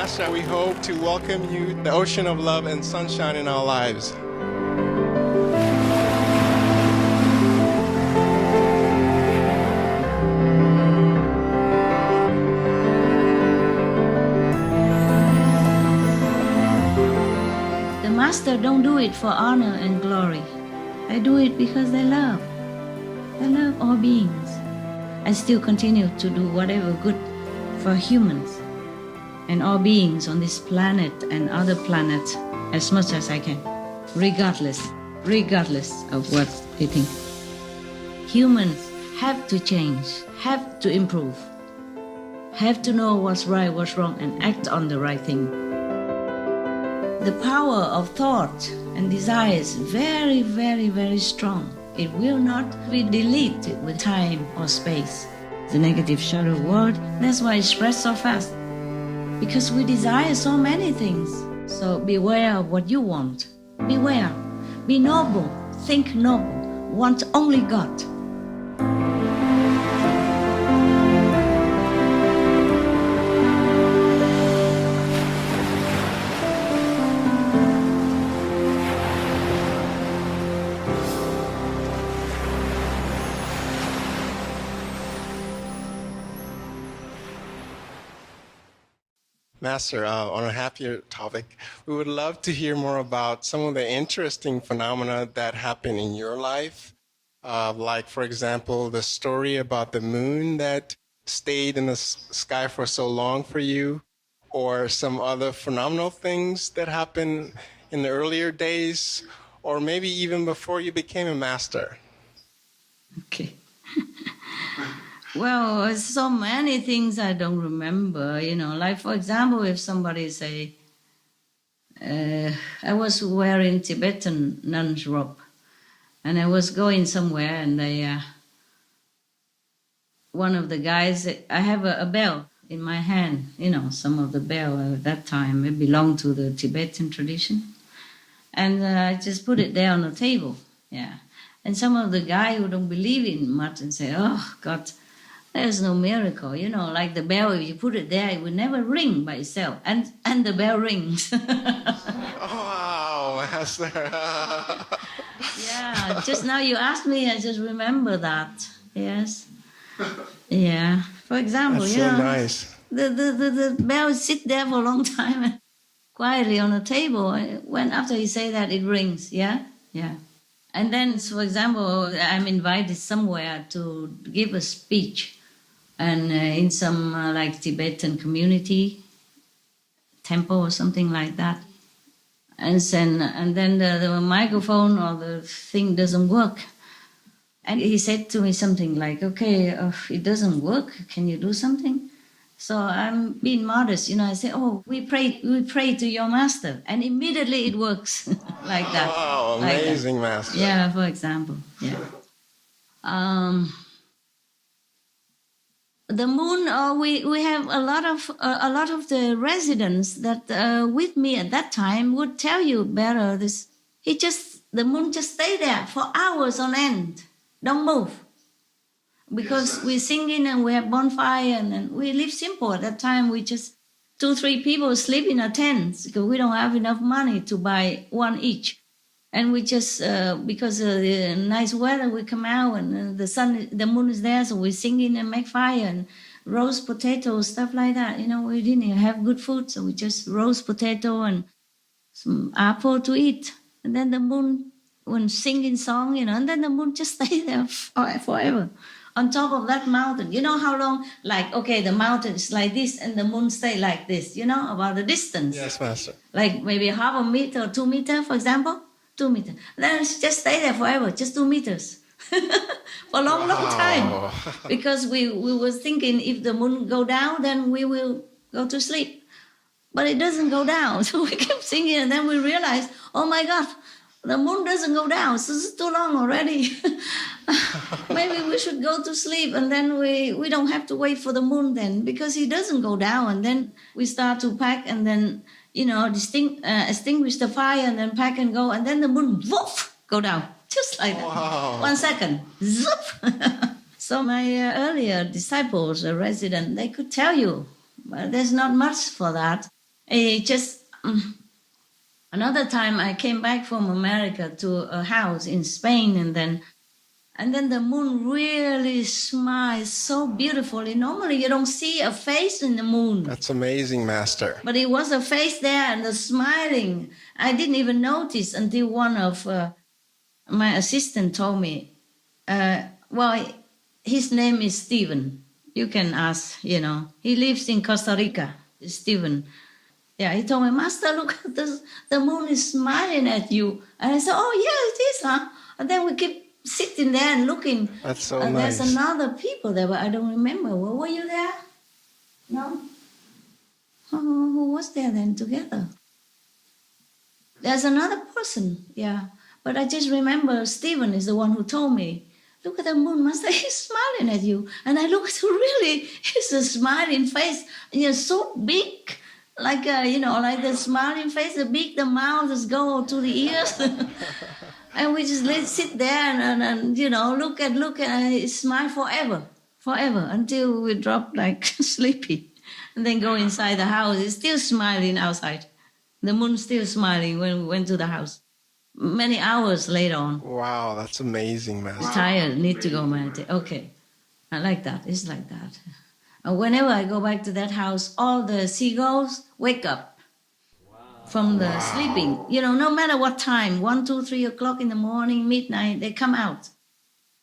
Master, we hope to welcome you, the ocean of love and sunshine in our lives. The Master don't do it for honor and glory. I do it because they love. I love all beings. I still continue to do whatever good for humans and all beings on this planet and other planets as much as I can, regardless of what they think. Humans have to change, have to improve, have to know what's right, what's wrong, and act on the right thing. The power of thought and desire is very, very, very strong. It will not be deleted with time or space. The negative shadow world, that's why it spreads so fast. Because we desire so many things. So beware of what you want. Beware. Be noble. Think noble. Want only God. Master, on a happier topic, we would love to hear more about some of the interesting phenomena that happen in your life. Like, for example, the story about the moon that stayed in the sky for so long for you, or some other phenomenal things that happened in the earlier days, or maybe even before you became a master. Okay. Well, so many things I don't remember, like for example, if somebody say, I was wearing Tibetan nun's robe and I was going somewhere and one of the guys, I have a bell in my hand, some of the bell at that time, it belonged to the Tibetan tradition. And I just put it there on the table, yeah. And some of the guy who don't believe in much and say, oh, God, there's no miracle, like the bell, if you put it there, it will never ring by itself. And the bell rings. Wow, Master. Yeah, just now you asked me, I just remember that. Yes. Yeah. For example, That's so nice. The bell sit there for a long time quietly on the table. When after you say that, it rings. Yeah? Yeah. And then, for example, I'm invited somewhere to give a speech. And in some like Tibetan community, temple or something like that. And then the microphone or the thing doesn't work. And he said to me something like, okay, it doesn't work. Can you do something? So I'm being modest, I say, oh, we pray to your master. And immediately it works like that. Wow, amazing, like Master. Yeah, for example, yeah. The moon, we have a lot of the residents that with me at that time would tell you better this. The moon just stay there for hours on end, don't move, because we're singing and we have bonfire and we live simple at that time. We just 2-3 people sleep in a tent because we don't have enough money to buy one each. And we just, because of the nice weather, we come out and the moon is there, so we sing in and make fire and roast potatoes, stuff like that. We didn't have good food, so we just roast potato and some apple to eat. And then the moon, when singing song, and then the moon just stay there forever on top of that mountain. You know how long? Like, okay, the mountain is like this and the moon stay like this, about the distance. Yes, Master. Like maybe half a meter or 2 meters, for example. 2 meters. Then just stay there forever, just 2 meters. For a long time. Because we were thinking if the moon go down, then we will go to sleep. But it doesn't go down. So we kept singing and then we realized, oh my God, the moon doesn't go down. So it's too long already. Maybe we should go to sleep and then we don't have to wait for the moon then because it doesn't go down. And then we start to pack and then extinguish the fire and then pack and go, and then the moon, woof, go down, just like that. Wow. 1 second, zip. So my earlier disciples, a resident, they could tell you, but there's not much for that. Just another time I came back from America to a house in Spain, and then the moon really smiles so beautifully. Normally you don't see a face in the moon. That's amazing, Master. But it was a face there and the smiling. I didn't even notice until one of my assistant told me, well, his name is Stephen. You can ask, He lives in Costa Rica, Stephen. Yeah, he told me, Master, look, the moon is smiling at you. And I said, oh, yeah, it is, huh? And then we keep sitting there and looking. That's so nice. There's another people there, but I don't remember. Well, were you there? No? Oh, who was there then together? There's another person, yeah. But I just remember Stephen is the one who told me, look at the moon, Master, he's smiling at you. And I looked, really, it's a smiling face. And you're so big, like, like the smiling face, the mouth just go to the ears. And we just sit there and look and smile forever, until we drop like sleepy. And then go inside the house. It's still smiling outside. The moon's still smiling when we went to the house. Many hours later on. Wow, that's amazing, Master. Tired, need to go meditate. Okay, I like that. It's like that. And whenever I go back to that house, all the seagulls wake up from the sleeping. No matter what time, 1, 2, 3 o'clock in the morning, midnight, they come out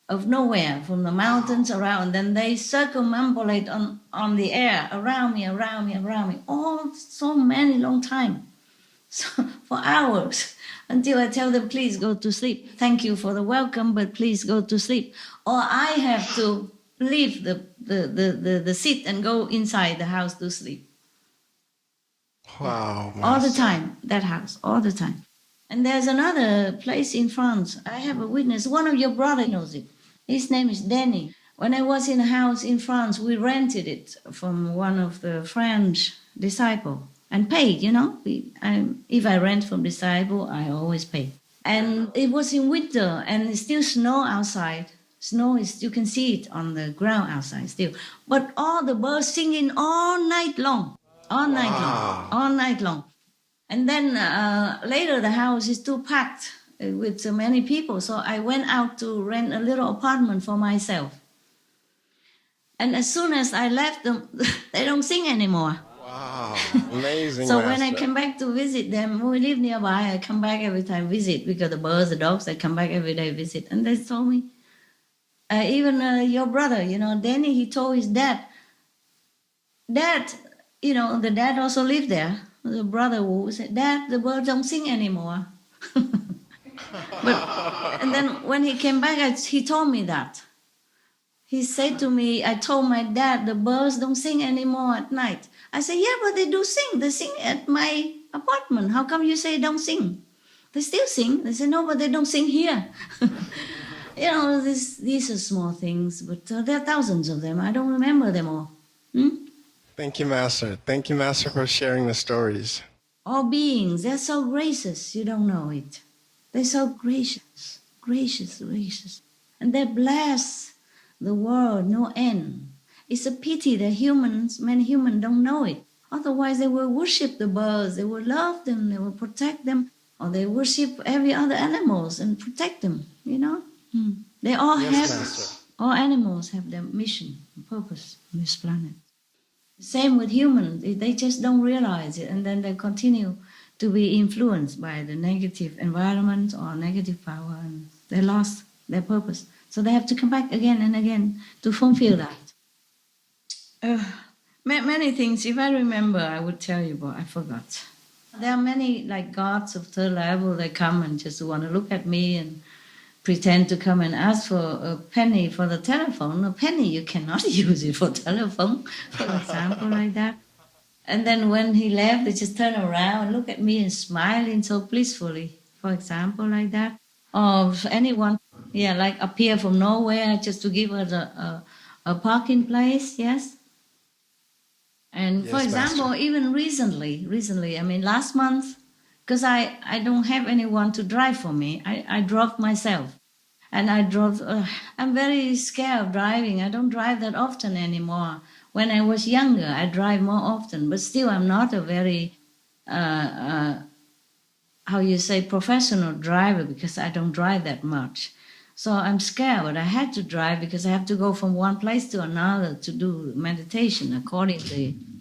of nowhere from the mountains around. Then they circumambulate on the air around me, all so many long time, so for hours, until I tell them, please go to sleep. Thank you for the welcome, but please go to sleep. Or I have to leave the seat and go inside the house to sleep. Wow, Master. All the time, that house, all the time. And there's another place in France. I have a witness. One of your brothers knows it. His name is Danny. When I was in a house in France, we rented it from one of the French disciples and paid, if I rent from disciple, I always pay. And it was in winter and it's still snow outside. Snow is, you can see it on the ground outside still. But all the birds singing all night long. All night long. And then later the house is too packed with so many people. So I went out to rent a little apartment for myself. And as soon as I left them, they don't sing anymore. Wow, amazing. So Master. when I come back to visit them, we live nearby, I come back every time visit, because the birds, the dogs, they come back every day visit. And they told me, even your brother, Danny, he told his dad, the dad also lived there. The brother who said, Dad, the birds don't sing anymore. And then when he came back, he told me that. He said to me, I told my dad, the birds don't sing anymore at night. I said, yeah, but they do sing. They sing at my apartment. How come you say don't sing? They still sing. They say, no, but they don't sing here. These are small things, but there are thousands of them. I don't remember them all. Thank you, Master. Thank you, Master, for sharing the stories. All beings, they're so gracious, you don't know it. They're so gracious. And they bless the world, no end. It's a pity that many humans don't know it. Otherwise, they will worship the birds, they will love them, they will protect them, or they worship every other animals and protect them, They all all animals have their mission, purpose on this planet. Same with humans, they just don't realize it, and then they continue to be influenced by the negative environment or negative power, and they lost their purpose. So they have to come back again and again to fulfill that. Many things, if I remember, I would tell you, but I forgot. There are many, like gods of third level, they come and just want to look at me and pretend to come and ask for a penny for the telephone. A penny, you cannot use it for telephone, for example, like that. And then when he left, they just turn around and look at me and smiling so blissfully, for example, like that. Or anyone, like appear from nowhere just to give us a parking place, yes. And Yes, for example, Master. even recently, last month, because I don't have anyone to drive for me, I drove myself. And I drove, I'm very scared of driving. I don't drive that often anymore. When I was younger, I drive more often, but still I'm not a very how you say, professional driver, because I don't drive that much. So I'm scared, but I had to drive because I have to go from one place to another to do meditation according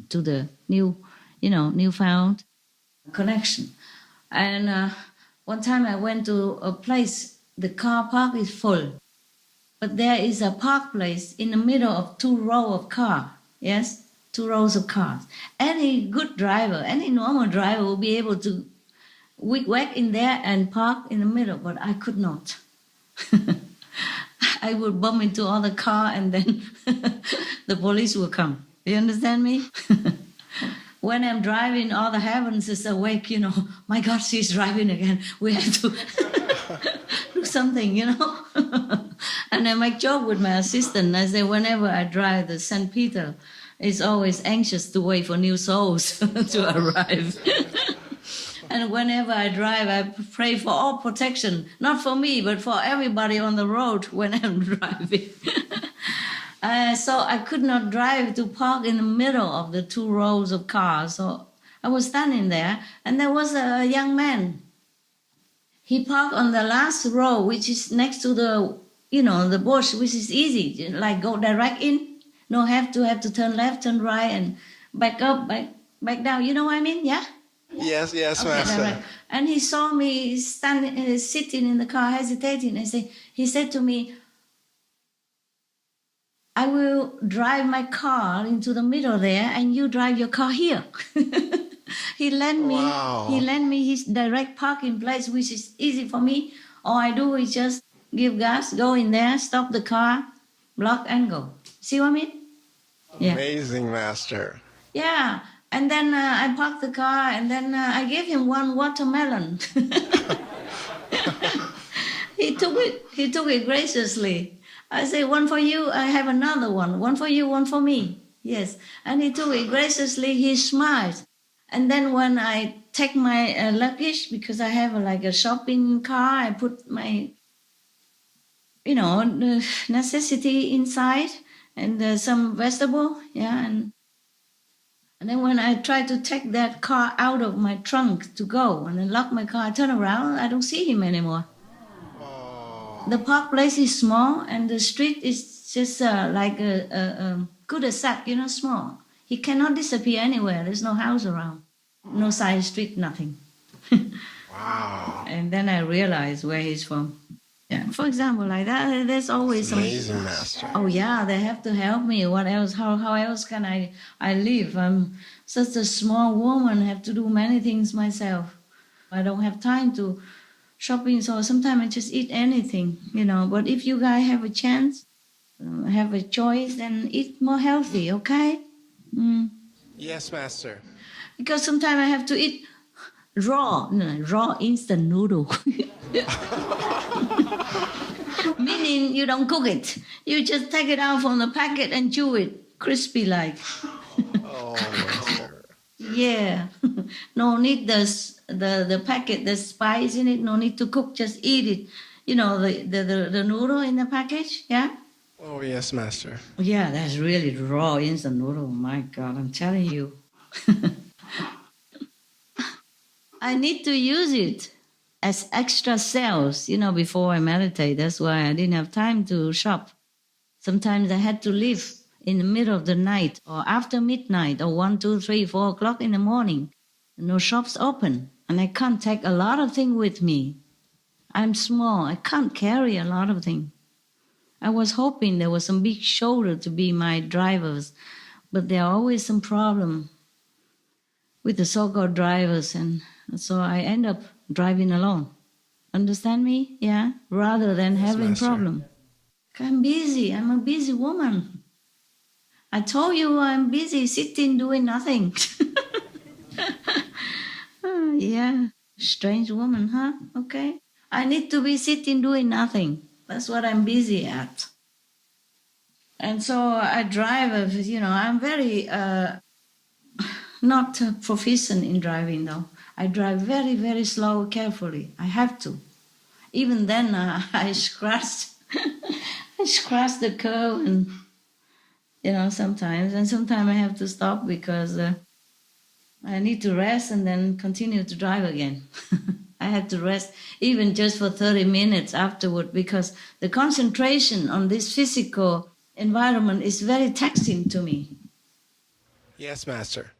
to the newfound connection. And one time I went to a place, the car park is full, but there is a park place in the middle of 2 rows of cars. Yes, 2 rows of cars. Any good driver, any normal driver will be able to whack in there and park in the middle, but I could not. I would bump into other car and then the police will come. You understand me? When I'm driving, all the heavens is awake, My God, she's driving again. We have to do something, And I make joke with my assistant. I say, whenever I drive the St. Peter, is always anxious to wait for new souls to arrive. And whenever I drive, I pray for all protection, not for me, but for everybody on the road when I'm driving. So I could not drive to park in the middle of the 2 rows of cars. So I was standing there, and there was a young man. He parked on the last row, which is next to the bush, which is easy, like go direct in. No have to turn left, turn right, and back up, back down. You know what I mean? Yeah? Yes, Okay, Master. right. And he saw me sitting in the car, hesitating. He said to me, I will drive my car into the middle there, and you drive your car here. He lent me his direct parking place, which is easy for me. All I do is just give gas, go in there, stop the car, block, and go. See what I mean? Yeah. Amazing, Master. Yeah. And then I parked the car, and then I gave him 1 watermelon. He took it graciously. I say, 1 for you, I have another one. 1 for you, 1 for me. Yes. And he took it graciously. He smiled. And then when I take my luggage, because I have a shopping car, I put my, necessity inside, and some vegetable, yeah. And then when I try to take that car out of my trunk to go and then lock my car, I turn around, I don't see him anymore. Oh. The park place is small, and the street is just like a cul-de-sac, small. He cannot disappear anywhere. There's no house around, no side street, nothing. Wow. And then I realized where he's from. Yeah. For example, like that, there's always amazing, Master. Oh yeah, they have to help me. What else? How else can I live? I'm such a small woman. I have to do many things myself. I don't have time to shopping, so sometimes I just eat anything, But if you guys have a chance, have a choice, then eat more healthy, okay? Yes, Master. Because sometimes I have to eat raw instant noodle. Meaning you don't cook it. You just take it out from the packet and chew it, crispy like. Oh, Master. Yeah. No need the packet, the spice in it, no need to cook, just eat it. The noodle in the package, yeah? Oh, yes, Master. Yeah, that's really raw instant noodle. My God, I'm telling you. I need to use it as extra cells, before I meditate. That's why I didn't have time to shop. Sometimes I had to leave in the middle of the night or after midnight or 1, 2, 3, 4 o'clock in the morning. No shops open, and I can't take a lot of things with me. I'm small. I can't carry a lot of things. I was hoping there was some big shoulder to be my drivers, but there are always some problem with the so-called drivers, and so I end up driving alone. Understand me? Yeah? Rather than having problem. I'm busy. I'm a busy woman. I told you I'm busy sitting doing nothing. Yeah. Strange woman, huh? Okay. I need to be sitting doing nothing. That's what I'm busy at. And so I drive, I'm very not proficient in driving though. I drive very, very slow, carefully. I have to. Even then, I scratched the curb, and sometimes I have to stop because I need to rest and then continue to drive again. I have to rest even just for 30 minutes afterward because the concentration on this physical environment is very taxing to me. Yes, Master.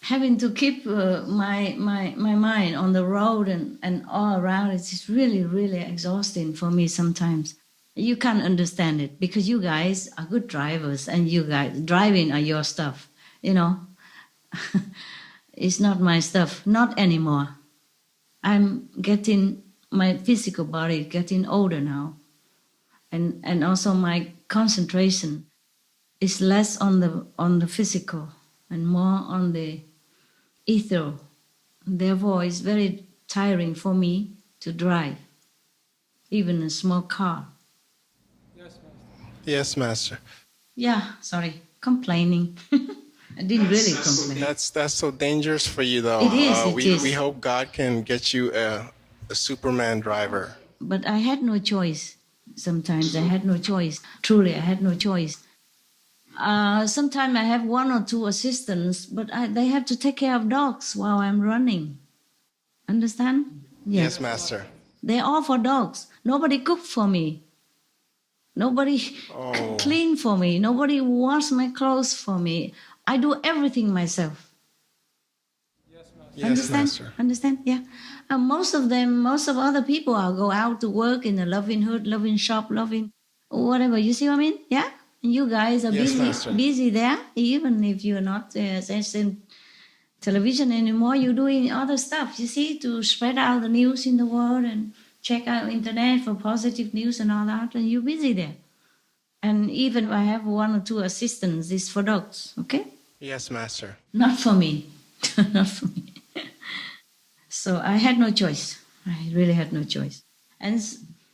Having to keep my mind on the road and all around it is really, really exhausting for me sometimes. You can't understand it because you guys are good drivers and you guys driving are your stuff, you know. It's not my stuff, not anymore. I'm getting, my physical body getting older now. And also my concentration is less on the physical and more on the ethereal. Therefore, it's very tiring for me to drive, even a small car. Yes, Master. Yeah, sorry, complaining. I didn't really complain. That's so dangerous for you, though. It is, We hope God can get you a Superman driver. But I had no choice. Sometimes I had no choice. Truly, I had no choice. Sometimes I have one or two assistants, but they have to take care of dogs while I'm running. Understand? Yes, Master. They're all for dogs. Nobody cook for me. Nobody clean for me. Nobody wash my clothes for me. I do everything myself. Yes, Understand? Master. Understand? Yeah. And most of other people are go out to work in a loving hood, loving shop, loving whatever. You see what I mean? Yeah. And you guys are Yes, Master. busy there, even if you're not in television anymore. You're doing other stuff. You see, to spread out the news in the world and check out internet for positive news and all that. And you're busy there. And even if I have one or two assistants, it's for dogs. Okay. Yes, Master. Not for me. Not for me. So I had no choice. I really had no choice. And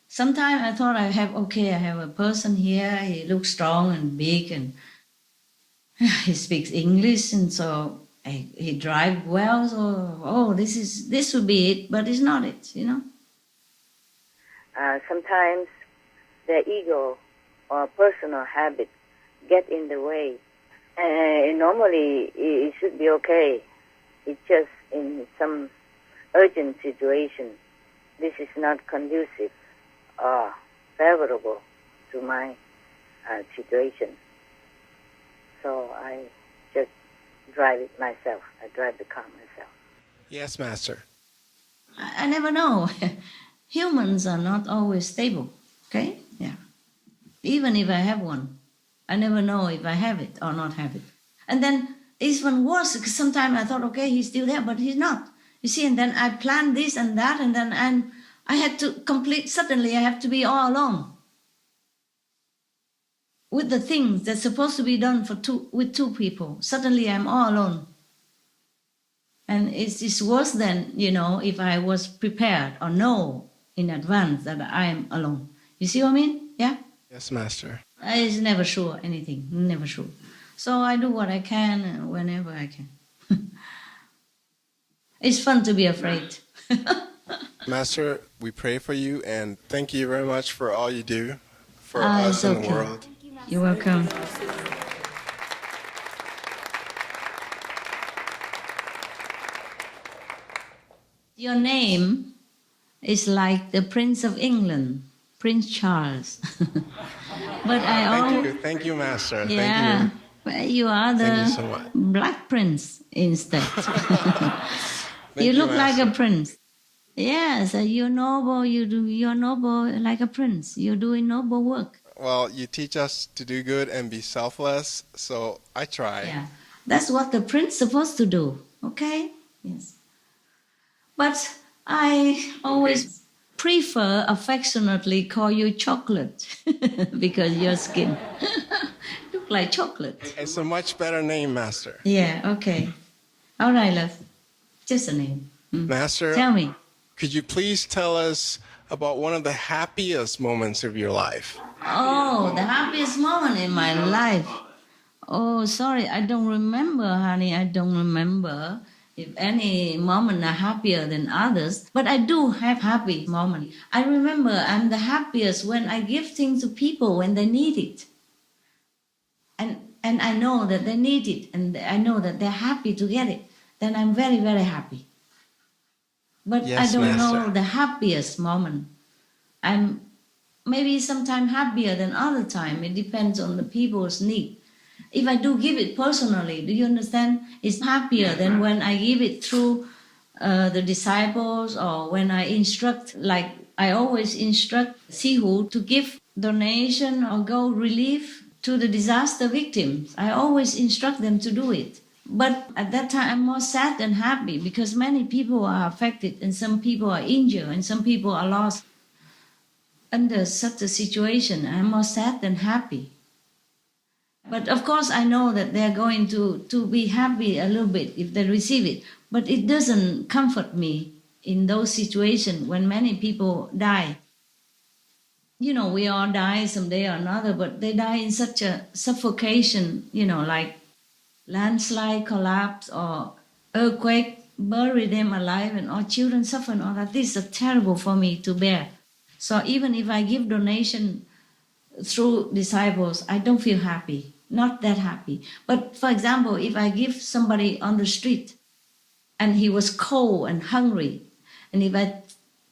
sometimes I thought I have a person here. He looks strong and big and he speaks English, and so he drives well. So this would be it, but it's not it, you know. Sometimes the ego or personal habit get in the way. Normally it should be okay. It's just in some urgent situation, this is not conducive or favorable to my situation. So I just drive it myself. I drive the car myself. Yes, Master. I never know. Humans are not always stable, okay? Yeah. Even if I have one, I never know if I have it or not have it. And then it's even worse, because sometimes I thought, okay, he's still there, but he's not. You see, and then I planned this and that, and then I had to suddenly I have to be all alone with the things that's supposed to be done with two people. Suddenly I'm all alone. And it's worse than, if I was prepared or know in advance that I am alone. You see what I mean? Yeah? Yes, Master. I is never sure anything, never sure. So I do what I can whenever I can. It's fun to be afraid. Master, we pray for you and thank you very much for all you do for us and the world. You're welcome. Your name is like the Prince of England, Prince Charles. But Thank you, Master. Yeah, Thank you. well, you are Thank you so much. the Black Prince instead. You, you look like Master. a prince. Yes, you're noble. You're noble like a prince. You're doing noble work. Well, you teach us to do good and be selfless, so I try. Yeah, that's what the prince supposed to do. Okay. Yes. But I always prefer affectionately call you chocolate because your skin look like chocolate. It's a much better name, Master. Yeah. Okay. All right, love. Just a name. Master, Tell me. could you please tell us about one of the happiest moments of your life? Oh, the happiest moment in my life. Oh, sorry, I don't remember, honey. I don't remember if any moment are happier than others. But I do have happy moments. I remember I'm the happiest when I give things to people when they need it. And and I know that they need it, and I know that they're happy to get it, then I'm very, very happy. But Yes, I don't Master. know the happiest moment. I'm maybe sometimes happier than other time. It depends on the people's need. If I do give it personally, do you understand? It's happier than when I give it through the disciples, or when I instruct, like I always instruct Sihu to give donation or go relief to the disaster victims. I always instruct them to do it. But at that time, I'm more sad than happy, because many people are affected, and some people are injured, and some people are lost. Under such a situation, I'm more sad than happy. But of course, I know that they're going to be happy a little bit if they receive it. But it doesn't comfort me in those situations when many people die. You know, we all die someday or another, but they die in such a suffocation, you know, like landslide, collapse, or earthquake, bury them alive, and our children suffer and all that. This is terrible for me to bear. So even if I give donation through disciples, I don't feel happy, not that happy. But for example, if I give somebody on the street and he was cold and hungry, and if I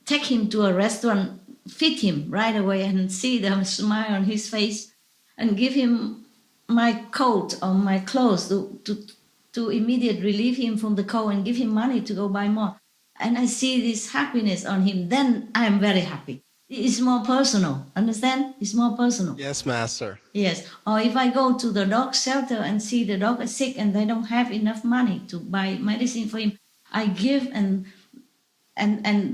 take him to a restaurant, feed him right away and see the smile on his face, and give him my coat or my clothes to immediately relieve him from the cold, and give him money to go buy more, and I see this happiness on him, then I am very happy. It's more personal, understand? It's more personal. Yes, Master. Yes. Or if I go to the dog shelter and see the dog is sick and they don't have enough money to buy medicine for him, I give, and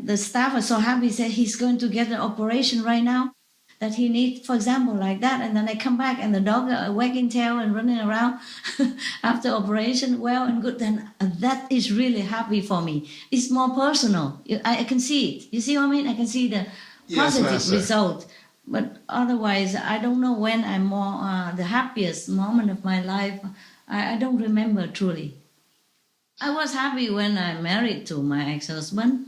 the staff are so happy, say he's going to get an operation right now that he needs, for example, like that. And then I come back and the dog are wagging tail and running around after operation, well and good. Then that is really happy for me. It's more personal. I can see it. You see what I mean? I can see the positive Master. result. But otherwise, I don't know when I'm more the happiest moment of my life. I don't remember truly. I was happy when I married to my ex-husband.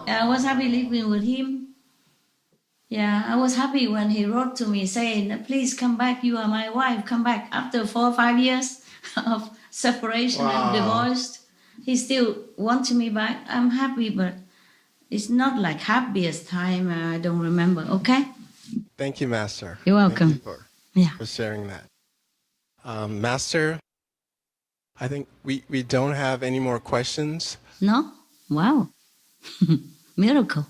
I was happy living with him. Yeah, I was happy when he wrote to me saying, please come back, you are my wife, come back. After 4 or 5 years of separation and divorced, he still wants me back. I'm happy, but it's not like happiest time. I don't remember, okay? Thank you, Master. You're welcome. Thank you Yeah. for sharing that. Master, I think we don't have any more questions. No? Wow. Miracle.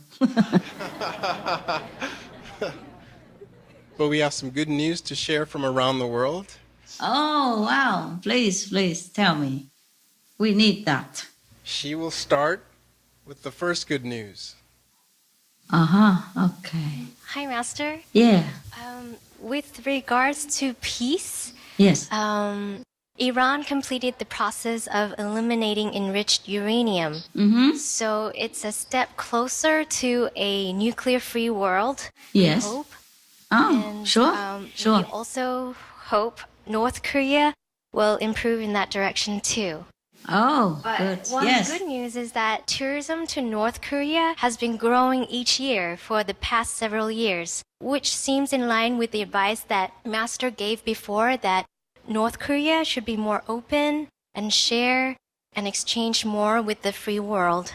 But we have some good news to share from around the world. Oh, wow. Please tell me. We need that. She will start with the first good news. Okay. Hi, Master. Yeah. With regards to peace, Yes. Iran completed the process of eliminating enriched uranium. Mm-hmm. So it's a step closer to a nuclear-free world. Yes. We hope. Oh, And, sure. We also hope North Korea will improve in that direction too. Oh, But good. one Yes. good news is that tourism to North Korea has been growing each year for the past several years, which seems in line with the advice that Master gave before, that North Korea should be more open and share and exchange more with the free world.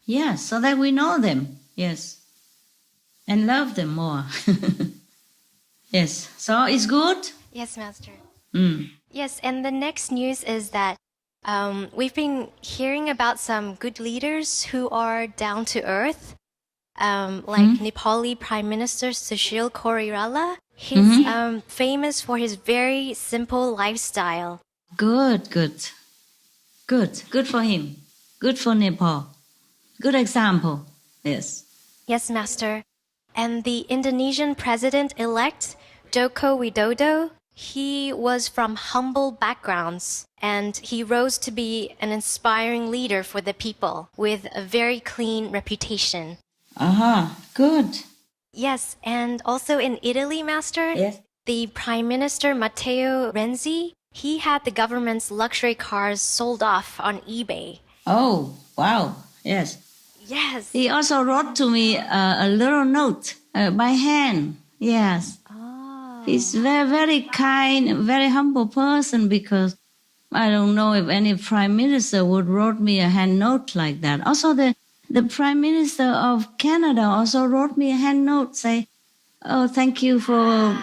Yes, so that we know them. Yes. And love them more. Yes. So it's good? Yes, Master. Mm. Yes, and the next news is that we've been hearing about some good leaders who are down to earth, like Nepali Prime Minister Sushil Koirala. He's famous for his very simple lifestyle. Good for him. Good for Nepal. Good example. Yes. Yes, Master. And the Indonesian president-elect, Joko Widodo, he was from humble backgrounds, and he rose to be an inspiring leader for the people with a very clean reputation. Good. Yes, and also in Italy, Master, Yes. the Prime Minister Matteo Renzi, he had the government's luxury cars sold off on eBay. Oh, wow. Yes. Yes. He also wrote to me a little note by hand. Yes. He's very, very kind, very humble person because I don't know if any prime minister would wrote me a hand note like that. Also, the prime minister of Canada also wrote me a hand note, say, "Oh, thank you for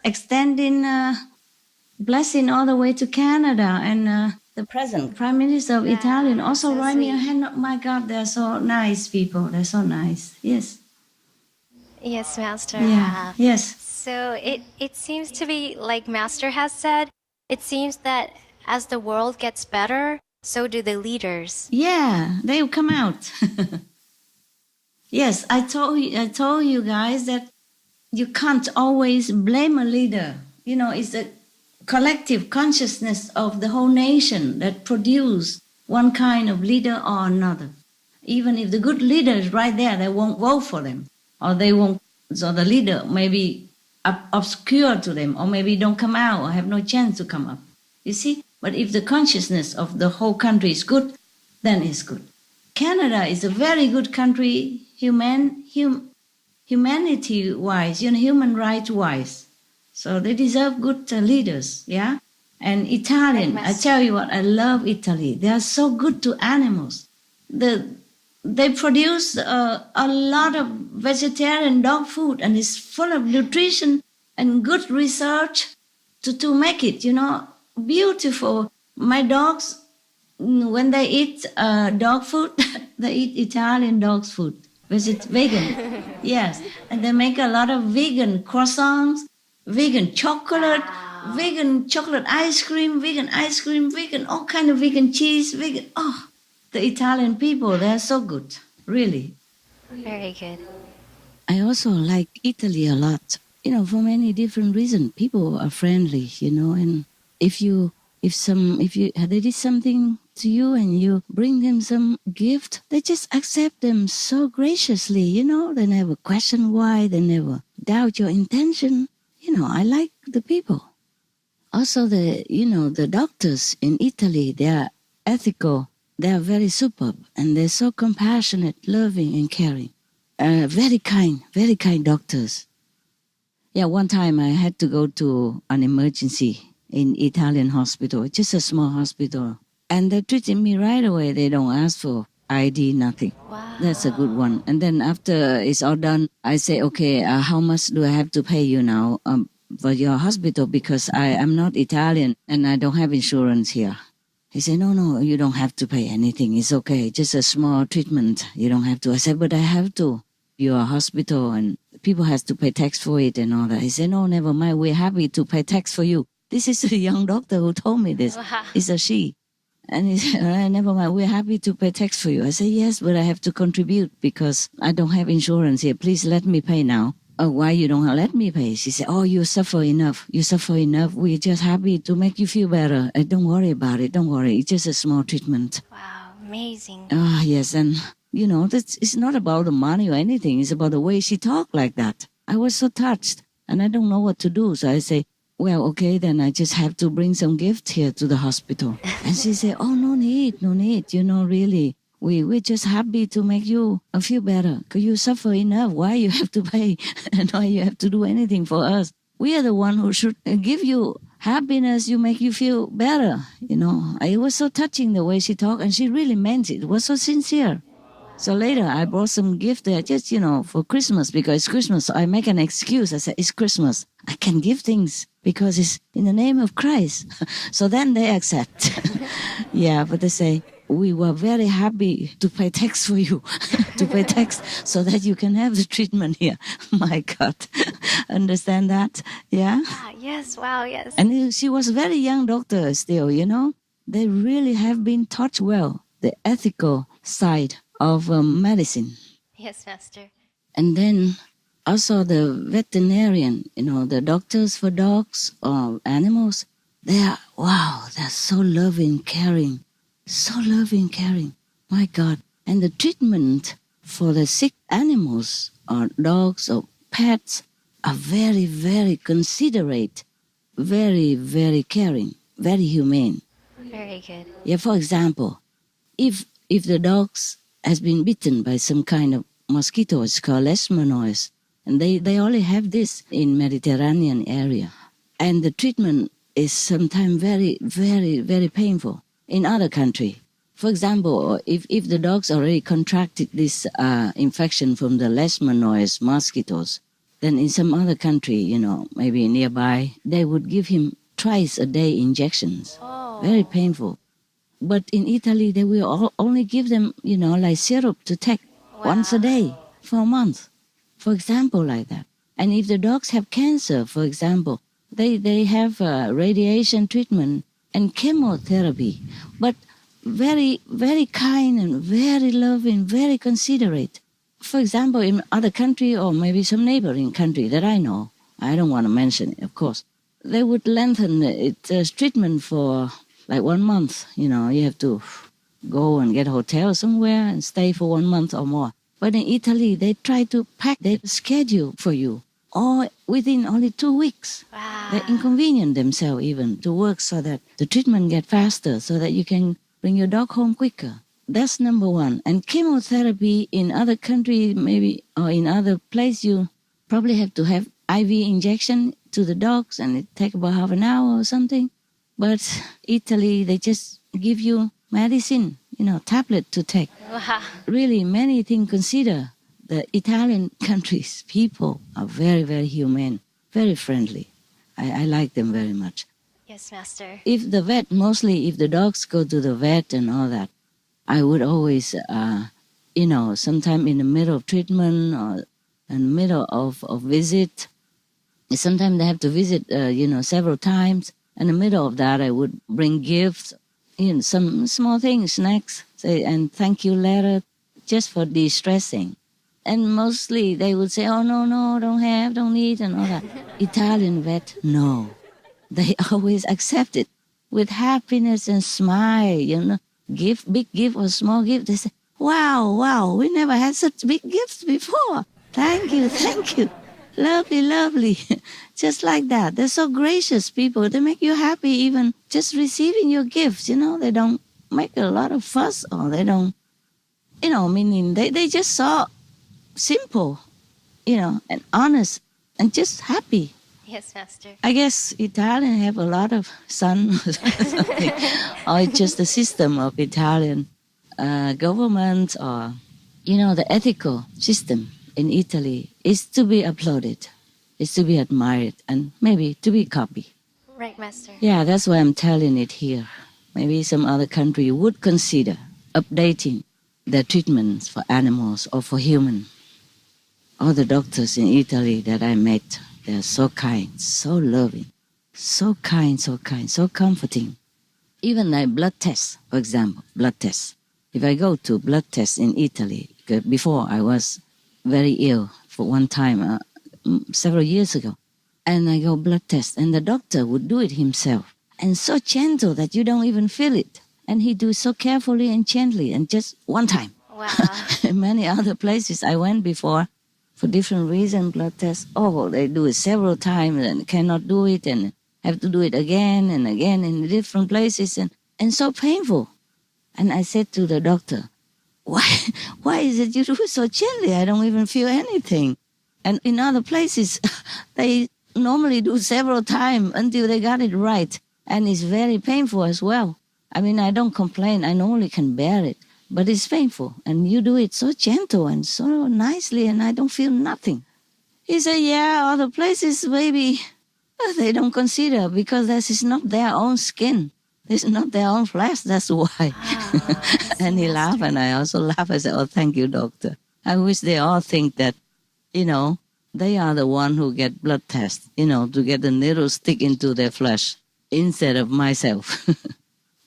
extending blessing all the way to Canada." And the present prime minister of Italy also wrote me a hand note. My God, they're so nice people. They're so nice. Yes. Yes, Master. Yeah. Yes. So it seems to be like Master has said, it seems that as the world gets better, so do the leaders. Yeah, they'll come out. Yes, I told you guys that you can't always blame a leader. You know, it's a collective consciousness of the whole nation that produce one kind of leader or another. Even if the good leader is right there, they won't vote for them, or they won't. So the leader may be obscure to them, or maybe don't come out, or have no chance to come up. You see, but if the consciousness of the whole country is good, then it's good. Canada is a very good country, humanity-wise, human rights-wise. So they deserve good leaders, yeah? And Italian, I tell you what, I love Italy. They are so good to animals. They produce a lot of vegetarian dog food, and it's full of nutrition and good research to make it, beautiful. My dogs, when they eat dog food, they eat Italian dog's food, vegan. Yes, and they make a lot of vegan croissants, vegan chocolate, vegan chocolate ice cream, vegan all kind of vegan cheese, vegan. Oh, the Italian people, they're so good, really. Very good. I also like Italy a lot, for many different reasons. People are friendly, and if they did something to you and you bring them some gift, they just accept them so graciously, They never question why, they never doubt your intention. I like the people. Also, the doctors in Italy, they are ethical. They are very superb, and they're so compassionate, loving, and caring. Very kind doctors. Yeah, one time I had to go to an emergency in Italian hospital, just a small hospital. And they treated me right away. They don't ask for ID, nothing. Wow. That's a good one. And then after it's all done, I say, okay, how much do I have to pay you now for your hospital? Because I am not Italian and I don't have insurance here. He said, no, you don't have to pay anything. It's okay. Just a small treatment. You don't have to. I said, but I have to. You're a hospital and people have to pay tax for it and all that. He said, no, never mind. We're happy to pay tax for you. This is a young doctor who told me this. Wow. It's a she. And he said, all right, never mind. We're happy to pay tax for you. I said, yes, but I have to contribute because I don't have insurance here. Please let me pay now. Oh, why you don't let me pay? She said, oh, you suffer enough. We're just happy to make you feel better. Don't worry about it. Don't worry. It's just a small treatment. Wow, amazing. Yes. And, it's not about the money or anything. It's about the way she talked like that. I was so touched and I don't know what to do. So I say, well, okay, then I just have to bring some gifts here to the hospital. And she said, oh, no need. Really. We're just happy to make you feel better because you suffer enough. Why you have to pay and why you have to do anything for us? We are the one who should give you happiness. You make you feel better. It was so touching the way she talked, and she really meant it. It was so sincere. So later I brought some gift there just, for Christmas because it's Christmas. So I make an excuse. I said, it's Christmas. I can give things because it's in the name of Christ. So then they accept. Yeah, but they say, we were very happy to pay tax for you, to pay tax so that you can have the treatment here. My God. Understand that? Yeah? Yes, wow, yes. And she was a very young doctor still, They really have been taught well, the ethical side of medicine. Yes, Master. And then also the veterinarian, the doctors for dogs or animals, they're so loving, caring. So loving, caring. My God. And the treatment for the sick animals or dogs or pets are very, very considerate, very, very caring, very humane. Very good. Yeah, for example, if the dogs has been bitten by some kind of mosquito, it's called leishmaniasis, And they only have this in Mediterranean area. And the treatment is sometimes very, very, very painful in other country. For example, if the dogs already contracted this infection from the leishmaniasis mosquitoes, then in some other country, maybe nearby, they would give him twice a day injections. Very painful. But in Italy, they will only give them, like syrup to take once a day for a month. For example, like that. And if the dogs have cancer, for example, they have radiation treatment and chemotherapy. But very, very kind and very loving, very considerate. For example, in other country or maybe some neighboring country that I know, I don't want to mention it, of course, they would lengthen its treatment for like 1 month. You have to go and get a hotel somewhere and stay for 1 month or more. But in Italy, they try to pack their schedule for you, or within only 2 weeks. Wow. They inconvenience themselves even to work so that the treatment get faster, so that you can bring your dog home quicker. That's number one. And chemotherapy in other countries, maybe, or in other place, you probably have to have IV injection to the dogs, and it takes about half an hour or something. But Italy, they just give you medicine, tablet to take. Wow. Really, many things consider. The Italian countries, people are very, very humane, very friendly. I like them very much. Yes, Master. If the dogs go to the vet and all that, I would always, sometime in the middle of treatment or in the middle of visit, sometimes they have to visit, several times. In the middle of that, I would bring gifts, some small things, snacks, say, and thank you letter, just for de-stressing. And mostly they would say, oh, no, don't need, and all that. Italian vet, no. They always accept it with happiness and smile, big gift or small gift. They say, wow, we never had such big gifts before. Thank you. Lovely. Just like that. They're so gracious people. They make you happy even just receiving your gifts, They don't make a lot of fuss, or they don't, meaning they just so simple, and honest and just happy. Yes, Master. I guess Italian have a lot of sun or something, or it's just the system of Italian government, or, the ethical system in Italy is to be applauded, is to be admired, and maybe to be copied. Right, Master. Yeah, that's why I'm telling it here. Maybe some other country would consider updating their treatments for animals or for humans. All the doctors in Italy that I met, they're so kind, so loving, so kind, so comforting. Even like blood tests, for example, blood tests. If I go to blood tests in Italy, because before I was very ill for one time, several years ago, and I go blood test, and the doctor would do it himself, and so gentle that you don't even feel it. And he do it so carefully and gently, and just one time. Wow. In many other places I went before, for different reasons, blood tests, they do it several times and cannot do it and have to do it again and again in different places, and so painful. And I said to the doctor, why is it you do it so gently? I don't even feel anything. And in other places, they normally do several times until they got it right. And it's very painful as well. I mean, I don't complain. I normally can bear it. But it's painful. And you do it so gentle and so nicely, and I don't feel nothing. He said, yeah, other places maybe they don't consider, because this is not their own skin. It's not their own flesh, that's why. And he laughed, and I also laughed. I said, oh, thank you, doctor. I wish they all think that, they are the one who get blood tests, to get the needle stick into their flesh instead of myself.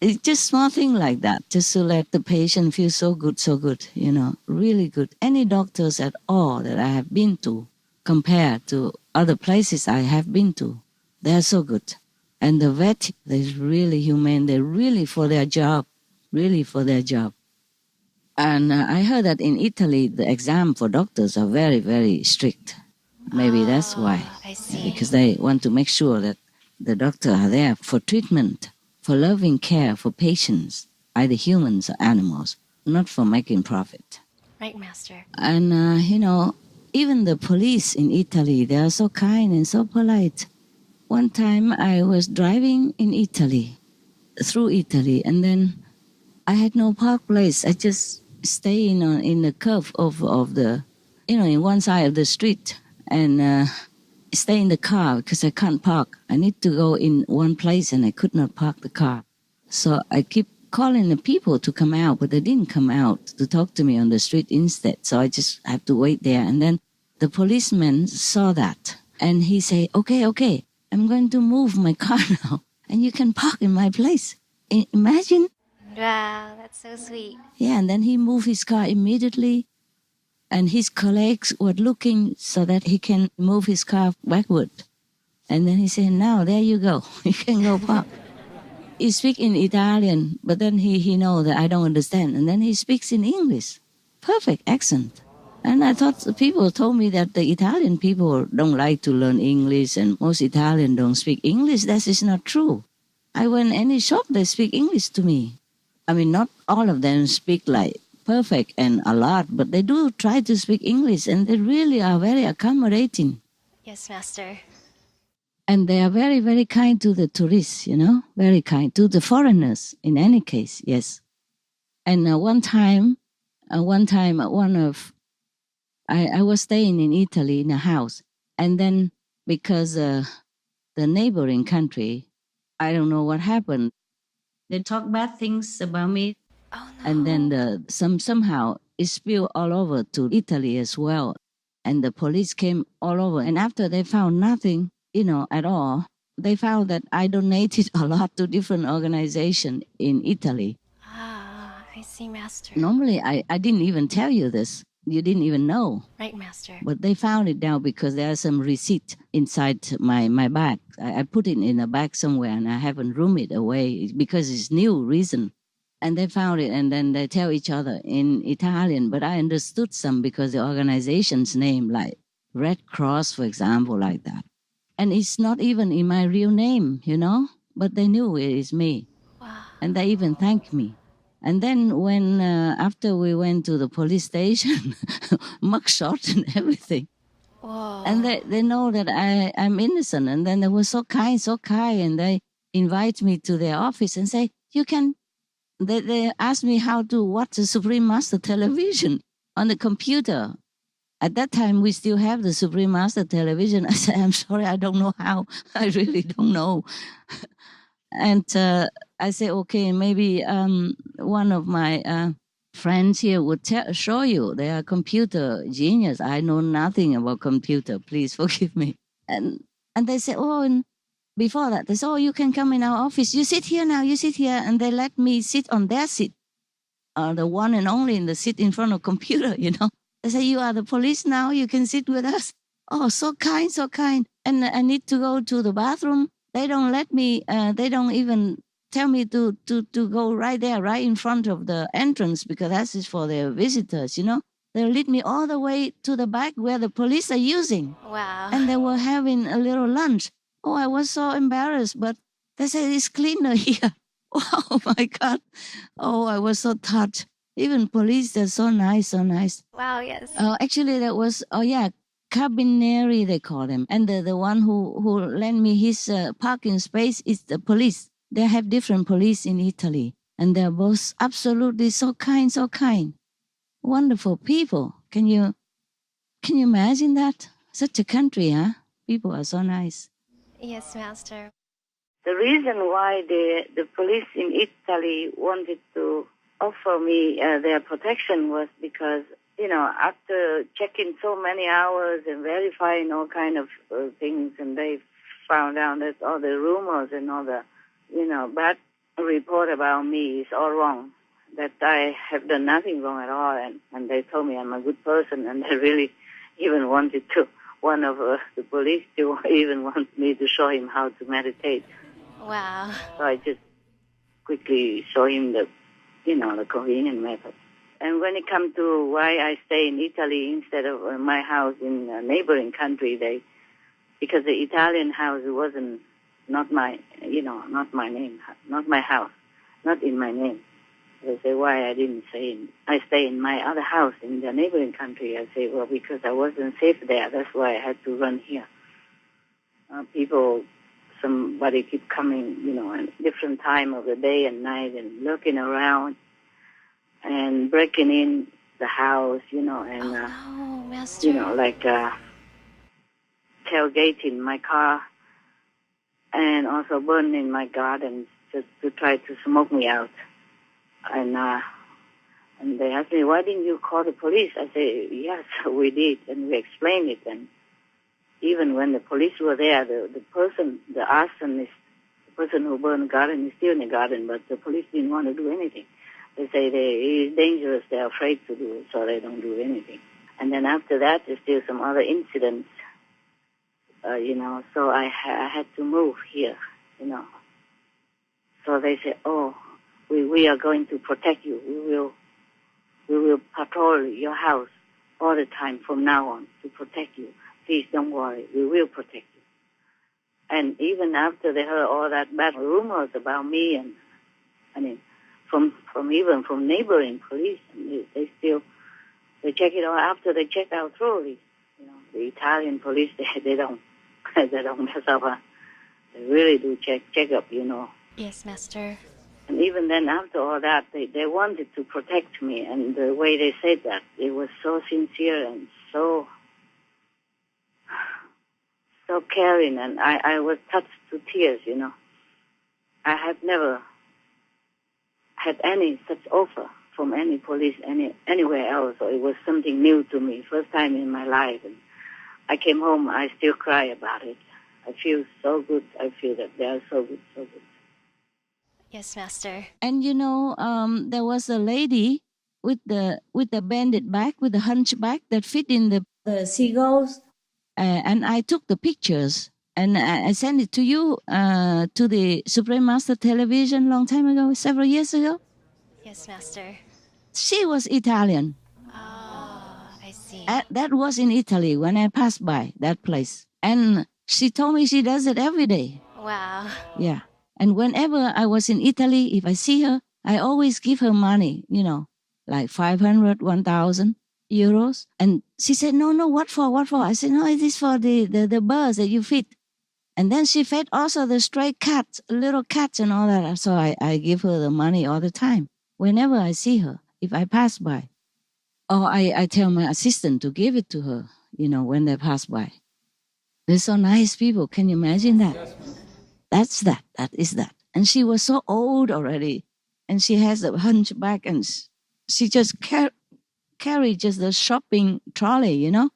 It's just small thing like that, just to let the patient feel so good, really good. Any doctors at all that I have been to, compared to other places I have been to, they are so good. And the vet, they're really humane. They're really for their job. And I heard that in Italy, the exam for doctors are very, very strict. Maybe that's why. I see. Because they want to make sure that the doctors are there for treatment, for loving care for patients, either humans or animals, not for making profit. Right, Master. And, even the police in Italy, they are so kind and so polite. One time I was driving in Italy, through Italy, and then I had no park place. I just stay in the curve of the, in one side of the street, and stay in the car because I can't park. I need to go in one place and I could not park the car. So I keep calling the people to come out, but they didn't come out to talk to me on the street instead. So I just have to wait there. And then the policeman saw that and he said, okay, I'm going to move my car now and you can park in my place. Imagine. Wow, that's so sweet. Yeah, and then he moved his car immediately. And his colleagues were looking so that he can move his car backward. And then he said, now, there you go. You can go park. He speaks in Italian, but then he knows that I don't understand. And then he speaks in English. Perfect accent. And I thought the people told me that the Italian people don't like to learn English and most Italians don't speak English. That is not true. I went any shop, they speak English to me. I mean, not all of them speak like perfect and a lot, but they do try to speak English and they really are very accommodating. Yes, Master. And they are very, very kind to the tourists, very kind to the foreigners in any case, yes. And one time, I was staying in Italy in a house, and then because the neighboring country, I don't know what happened, they talk bad things about me. Oh, no. And then somehow it spilled all over to Italy as well. And the police came all over. And after they found nothing, at all, they found that I donated a lot to different organizations in Italy. Ah, I see, Master. Normally, I didn't even tell you this. You didn't even know. Right, Master. But they found it now because there are some receipt inside my bag. I put it in a bag somewhere and I haven't room it away because it's new reason. And they found it, and then they tell each other in Italian. But I understood some because the organization's name, like Red Cross, for example, like that. And it's not even in my real name, But they knew it is me. Wow. And they even thanked me. And then when, after we went to the police station, mugshot and everything. Whoa. And they know that I'm innocent. And then they were so kind. And they invite me to their office and say, you can... They asked me how to watch the Supreme Master television on the computer. At that time, we still have the Supreme Master television. I said, I'm sorry, I don't know how. I really don't know. And I said, okay, maybe one of my friends here would show you. They are computer genius. I know nothing about computer. Please forgive me. And they said, and before that, they said, you can come in our office. You sit here now, you sit here. And they let me sit on their seat, the one and only in the seat in front of computer, They say, you are the police now, you can sit with us. Oh, so kind, so kind. And I need to go to the bathroom. They don't let me, they don't even tell me to go right there, right in front of the entrance, because that is for their visitors, They lead me all the way to the back where the police are using. Wow. And they were having a little lunch. Oh, I was so embarrassed, but they said it's cleaner here. Oh, my God. Oh, I was so touched. Even police, they're so nice, so nice. Wow, yes. Actually, that was, Carabinieri, they call them. And the one who lent me his parking space is the police. They have different police in Italy. And they're both absolutely so kind, so kind. Wonderful people. Can you imagine that? Such a country, huh? People are so nice. Yes, Master. The reason why the police in Italy wanted to offer me their protection was because, after checking so many hours and verifying all kind of things, and they found out that all the rumors and all the, bad report about me is all wrong, that I have done nothing wrong at all, and they told me I'm a good person, and they really even wanted to. One of the police even wanted me to show him how to meditate. Wow. So I just quickly show him the convenient method. And when it comes to why I stay in Italy instead of my house in a neighboring country, because the Italian house wasn't not my name, not my house, not in my name. They say, why I didn't I stay in my other house in the neighboring country. I say, well, because I wasn't safe there. That's why I had to run here. Somebody keep coming, at different time of the day and night and looking around and breaking in the house, and, no, Master. Tailgating my car and also burning my garden just to try to smoke me out. And they asked me, why didn't you call the police? I say, yes, we did, and we explained it. And even when the police were there, the arsonist, the person who burned the garden is still in the garden, but the police didn't want to do anything. They say it is dangerous, they're afraid to do it, so they don't do anything. And then after that, there's still some other incidents, so I had to move here, So they say, oh, we are going to protect you. We will patrol your house all the time from now on to protect you. Please don't worry, we will protect you. And even after they heard all that bad rumors about me, and from neighboring police, they check it out after they check out thoroughly. The Italian police they don't mess up. They really do check up. Yes, Master. And even then, after all that, they wanted to protect me, and the way they said that, it was so sincere and so caring, and I was touched to tears, I have never had any such offer from any police anywhere else, so it was something new to me, first time in my life, and I came home, I still cry about it. I feel so good. I feel that they are so good, so good. Yes, Master. And there was a lady with the bended back, with the hunchback that fit in the seagulls. And I took the pictures and I sent it to you, to the Supreme Master Television long time ago, several years ago. Yes, Master. She was Italian. Oh, I see. That was in Italy when I passed by that place. And she told me she does it every day. Wow. Yeah. And whenever I was in Italy, if I see her, I always give her money, like 500, 1,000 euros. And she said, no, what for? I said, no, it is for the birds that you feed. And then she fed also the stray cats, little cats and all that. So I give her the money all the time, whenever I see her, if I pass by. Or I tell my assistant to give it to her, when they pass by. They're so nice people. Can you imagine that? That's that. That is that. And she was so old already. And she has a hunchback, and she just carried just the shopping trolley, And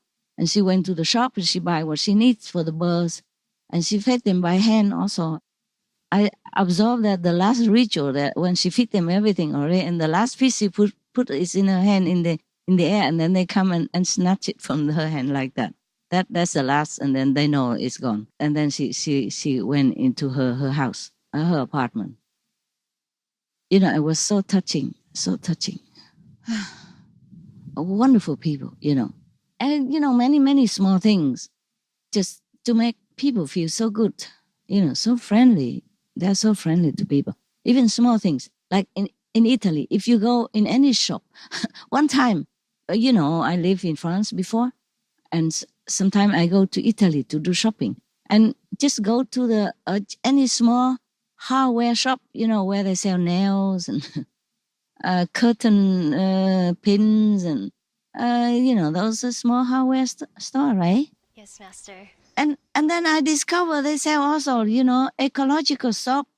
she went to the shop and she buy what she needs for the birds. And she fed them by hand also. I observed that the last ritual, that when she feed them everything already, and the last piece she put it in her hand in the air, and then they come and snatch it from her hand like that. That's the last, and then they know it's gone. And then she went into her house, her apartment. It was so touching, so touching. Wonderful people, And, many, many small things just to make people feel so good, so friendly. They're so friendly to people. Even small things, like in Italy, if you go in any shop, one time, I lived in France before, and sometimes I go to Italy to do shopping, and just go to the any small hardware shop, where they sell nails and curtain pins and those small hardware store, right? Yes, Master. And then I discover they sell also, ecological soap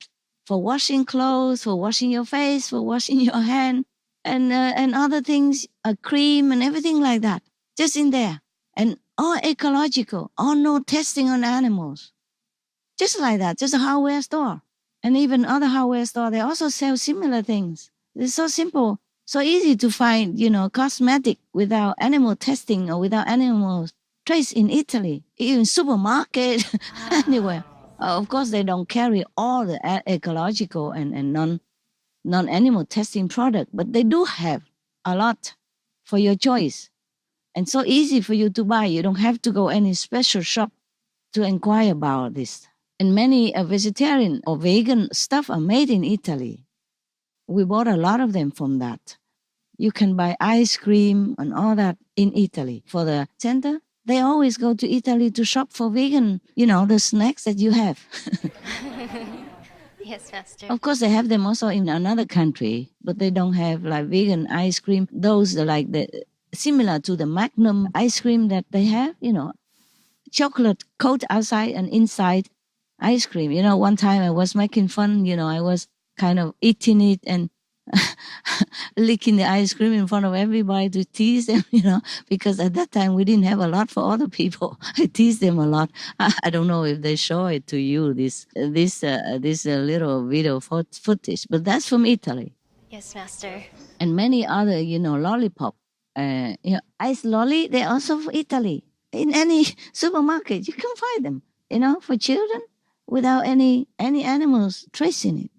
for washing clothes, for washing your face, for washing your hand, and other things, cream and everything like that, just in there. And all ecological, all no testing on animals. Just like that, just a hardware store. And even other hardware store, they also sell similar things. It's so simple, so easy to find, cosmetic without animal testing or without animals trace in Italy, even supermarket, anywhere. Of course, they don't carry all the ecological and non-animal testing product, but they do have a lot for your choice. And so easy for you to buy. You don't have to go any special shop to inquire about this. And many vegetarian or vegan stuff are made in Italy. We bought a lot of them from that. You can buy ice cream and all that in Italy. For the center, they always go to Italy to shop for vegan, the snacks that you have. Yes, Master. Of course, they have them also in another country, but they don't have like vegan ice cream. Those are like similar to the Magnum ice cream that they have, chocolate coat outside and inside ice cream. One time I was making fun, I was kind of eating it and licking the ice cream in front of everybody to tease them, because at that time we didn't have a lot for other people. I teased them a lot. I don't know if they show it to you, this little video footage, but that's from Italy. Yes, Master. And many other, lollipop, ice lolly, they're also from Italy. In any supermarket, you can find them, for children without any animals tracing it.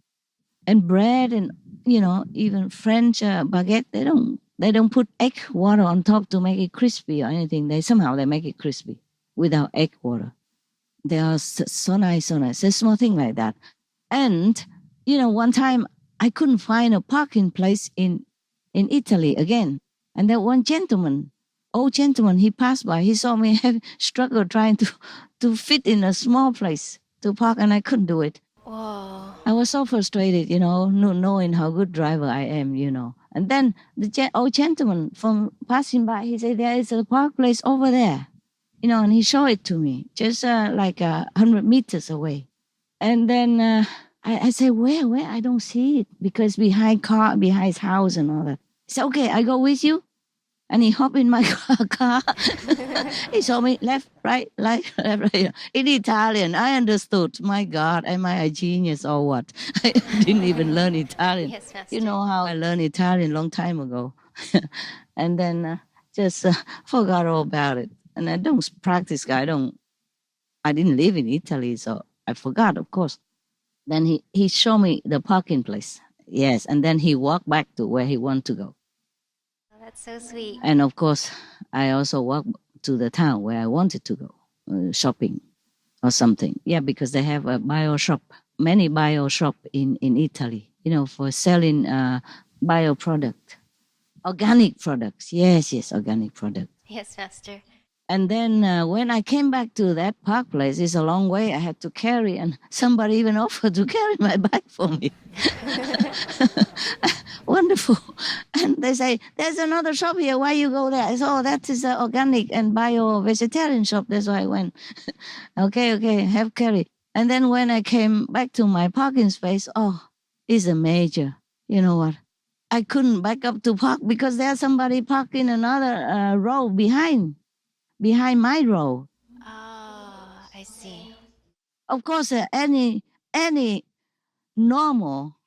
And bread and, even French baguette, they don't put egg water on top to make it crispy or anything. They make it crispy without egg water. They are so nice, so nice. A small thing like that. And, one time I couldn't find a parking place in Italy again. And there one old gentleman, he passed by. He saw me struggle trying to fit in a small place to park, and I couldn't do it. Whoa. I was so frustrated, knowing how good driver I am, And then the old gentleman from passing by, he said, there is a park place over there, and he showed it to me, just like 100 meters away. And then I said, where? I don't see it, because behind his house and all that. He said, okay, I go with you. And he hopped in my car. He told me left, right, left, right. In Italian. I understood. My God, am I a genius or what? I didn't even learn Italian. Yes, Master. You know how I learned Italian a long time ago. And then just forgot all about it. And I don't practice. I didn't live in Italy, so I forgot, of course. Then he showed me the parking place. Yes, and then he walked back to where he wanted to go. That's so sweet. And of course, I also walked to the town where I wanted to go, shopping or something. Yeah, because they have a bio shop, many bio shop in Italy, for selling bio product, organic products. Yes, organic product. Yes, Master. And then when I came back to that park place, it's a long way I had to carry, and somebody even offered to carry my bag for me. Wonderful. And they say, there's another shop here. Why you go there? I said, oh, that is an organic and bio-vegetarian shop. That's why I went. Okay, have carry. And then when I came back to my parking space, it's a major. You know what? I couldn't back up to park because there's somebody parked in another row behind my row. Oh, I see. Of course, any normal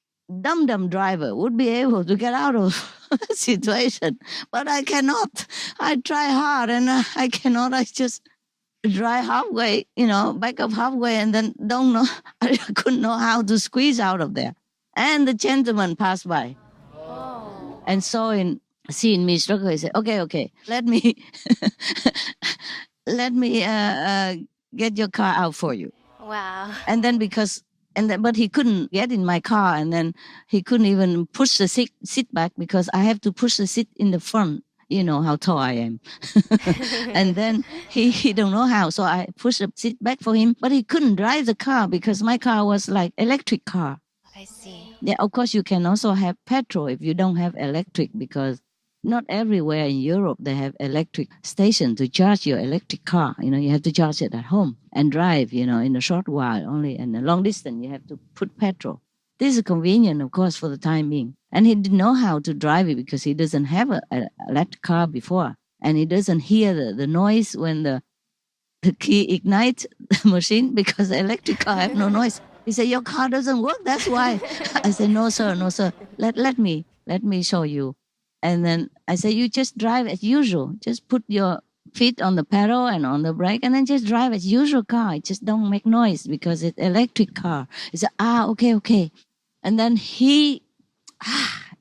dum-dum driver would be able to get out of the situation, but I cannot. I try hard and I cannot. I just drive halfway, back up halfway, and then I couldn't know how to squeeze out of there. And the gentleman passed by. Oh. And seeing me struggle, he said, okay, let me get your car out for you. Wow. And then but he couldn't get in my car, and then he couldn't even push the seat back because I have to push the seat in the front. You know how tall I am. And then he don't know how, so I pushed the seat back for him, but he couldn't drive the car because my car was like electric car. I see. Yeah, of course you can also have petrol if you don't have electric, because not everywhere in Europe they have electric station to charge your electric car. You have to charge it at home and drive, in a short while only. And a long distance, you have to put petrol. This is convenient, of course, for the time being. And he didn't know how to drive it because he doesn't have an electric car before. And he doesn't hear the noise when the key ignites the machine, because the electric car have no noise. He said, your car doesn't work, that's why. I said, no, sir. Let me show you. And then I said, you just drive as usual. Just put your feet on the pedal and on the brake, and then just drive as usual car. Just don't make noise because it's electric car. He said, okay. And then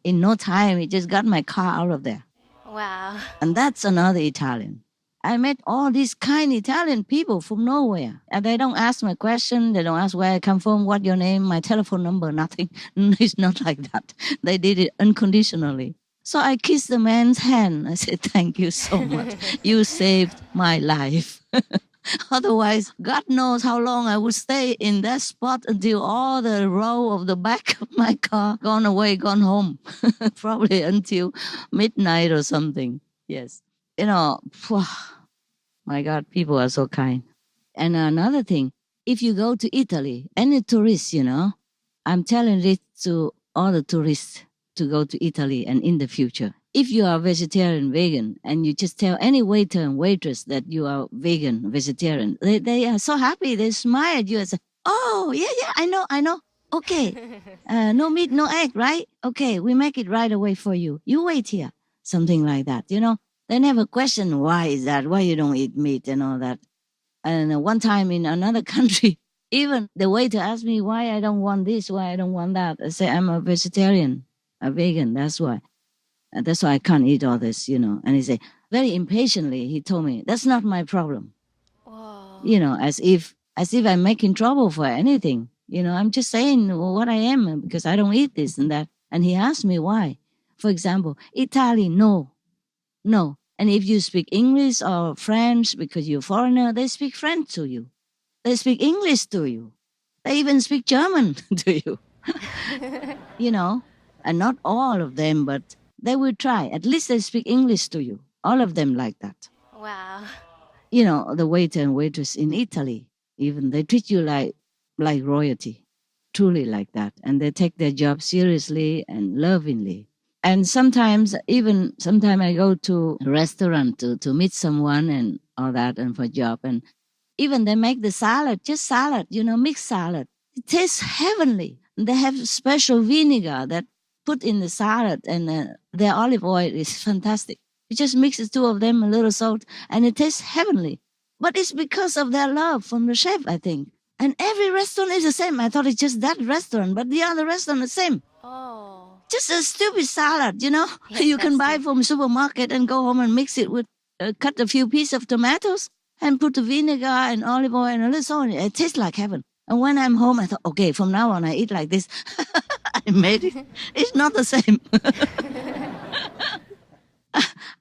in no time, he just got my car out of there. Wow. And that's another Italian. I met all these kind Italian people from nowhere. And they don't ask my question. They don't ask where I come from, what your name, my telephone number, nothing. It's not like that. They did it unconditionally. So I kissed the man's hand. I said, thank you so much. You saved my life. Otherwise, God knows how long I would stay in that spot until all the row of the back of my car gone away, gone home. Probably until midnight or something. Yes. My God, people are so kind. And another thing, if you go to Italy, any tourist, I'm telling this to all the tourists to go to Italy and in the future. If you are vegetarian, vegan, and you just tell any waiter and waitress that you are vegan, vegetarian, they are so happy. They smile at you and say, oh, yeah, I know. Okay. No meat, no egg, right? Okay, we make it right away for you. You wait here. Something like that, They never question why is that, why you don't eat meat and all that. And one time in another country, even the waiter asked me why I don't want this, why I don't want that. I say, I'm a vegetarian, a vegan, that's why. That's why I can't eat all this, And he said, very impatiently, he told me, that's not my problem. Whoa. As if I'm making trouble for anything. I'm just saying what I am because I don't eat this and that. And he asked me why. For example, Italian, no. And if you speak English or French, because you're a foreigner, they speak French to you. They speak English to you. They even speak German to you. And not all of them, but they will try. At least they speak English to you. All of them like that. Wow. The waiter and waitress in Italy, even they treat you like royalty, truly like that. And they take their job seriously and lovingly. And sometimes I go to a restaurant to meet someone and all that and for a job. And even they make the salad, just salad, mixed salad. It tastes heavenly. They have special vinegar that put in the salad and their olive oil is fantastic. You just mix the two of them, a little salt, and it tastes heavenly. But it's because of their love from the chef, I think. And every restaurant is the same. I thought it's just that restaurant, but the other restaurant is the same. Oh. Just a stupid salad, Yes, you can buy Master. from supermarket and go home and mix it with, cut a few pieces of tomatoes and put the vinegar and olive oil and a little salt. It tastes like heaven. And when I'm home, I thought, okay, from now on I eat like this. I made it. It's not the same.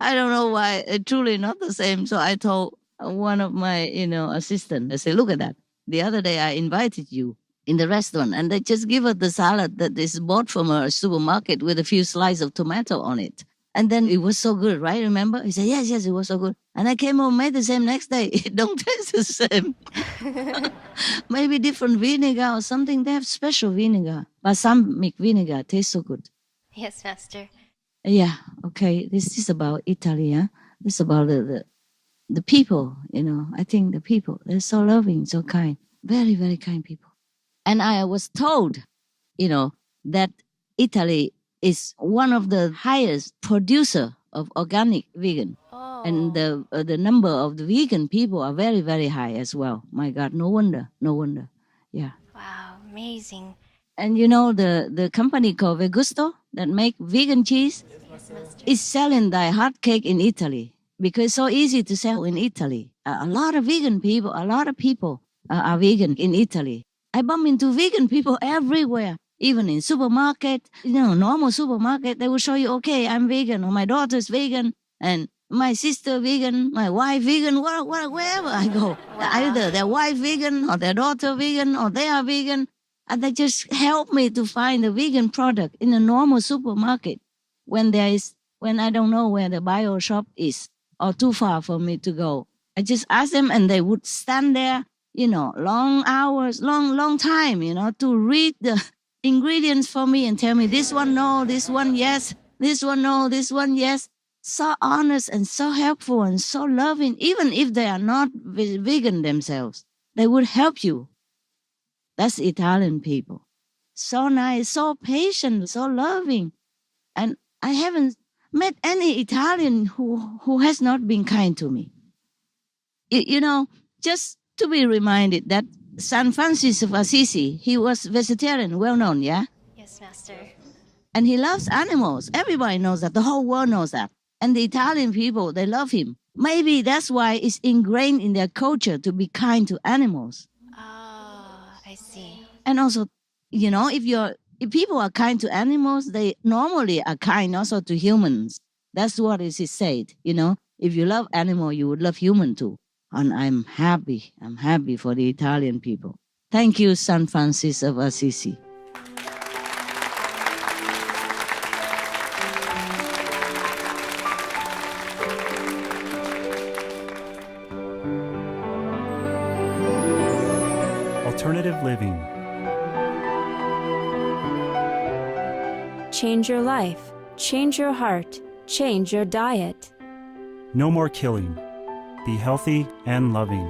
I don't know why. It's truly not the same. So I told one of my, assistant, I said, look at that. The other day I invited you in the restaurant and they just give us the salad that is bought from a supermarket with a few slices of tomato on it. And then it was so good, right? Remember? He said, yes, it was so good. And I came home, made the same next day. It don't taste the same. Maybe different vinegar or something. They have special vinegar. Balsamic vinegar tastes so good. Yes, Master. Yeah, okay. This is about Italy, huh? This is about the people, I think the people, they're so loving, so kind. Very, very kind people. And I was told, that Italy is one of the highest producer of organic vegan. Oh. And the number of the vegan people are very, very high as well. My God, no wonder. Yeah. Wow, amazing. And the company called Vegusto that make vegan cheese Yes, Master. is selling the hot cake in Italy because it's so easy to sell in Italy. A lot of people are vegan in Italy. I bump into vegan people everywhere, even in supermarket, normal supermarket. They will show you, okay, I'm vegan, or my daughter's vegan, and my sister vegan, my wife vegan, wherever I go. Wow. Either their wife vegan, or their daughter vegan, or they are vegan. And they just help me to find a vegan product in a normal supermarket when I don't know where the bio shop is or too far for me to go. I just ask them and they would stand there, long hours, long time, to read the ingredients for me and tell me this one no, this one yes, this one no, this one yes. So honest and so helpful and so loving, even if they are not vegan themselves. They would help you. That's Italian people. So nice, so patient, so loving. And I haven't met any Italian who has not been kind to me. Just to be reminded that San Francis of Assisi, he was vegetarian, well known, yeah? Yes, Master. And he loves animals. Everybody knows that. The whole world knows that. And the Italian people, they love him. Maybe that's why it's ingrained in their culture to be kind to animals. Ah, I see. And also, if people are kind to animals, they normally are kind also to humans. That's what is it said. If you love animal, you would love human too. And I'm happy for the Italian people. Thank you, San Francis of Assisi. Alternative living. Change your life, change your heart, change your diet. No more killing. Be healthy and loving.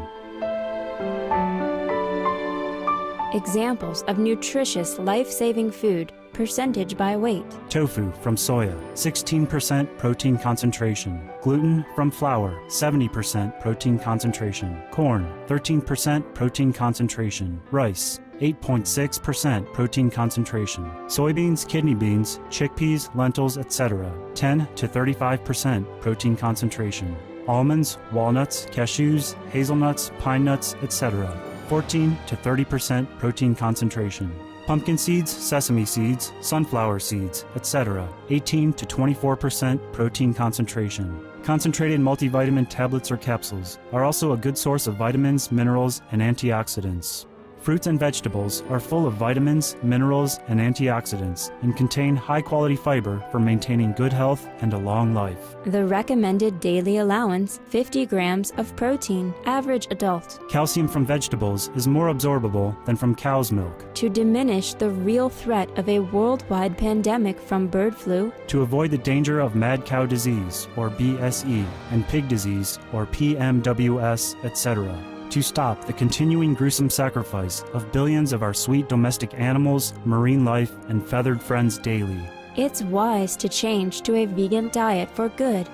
Examples of nutritious, life-saving food, percentage by weight. Tofu from soya, 16% protein concentration. Gluten from flour, 70% protein concentration. Corn, 13% protein concentration. Rice, 8.6% protein concentration. Soybeans, kidney beans, chickpeas, lentils, etc. 10 to 35% protein concentration. Almonds, walnuts, cashews, hazelnuts, pine nuts, etc. 14 to 30% protein concentration. Pumpkin seeds, sesame seeds, sunflower seeds, etc. 18 to 24% protein concentration. Concentrated multivitamin tablets or capsules are also a good source of vitamins, minerals, and antioxidants. Fruits and vegetables are full of vitamins, minerals, and antioxidants and contain high-quality fiber for maintaining good health and a long life. The recommended daily allowance, 50 grams of protein, average adult. Calcium from vegetables is more absorbable than from cow's milk. To diminish the real threat of a worldwide pandemic from bird flu, To avoid the danger of mad cow disease, or BSE, and pig disease, or PMWS, etc. To stop the continuing gruesome sacrifice of billions of our sweet domestic animals, marine life, and feathered friends daily. it's wise to change to a vegan diet for good.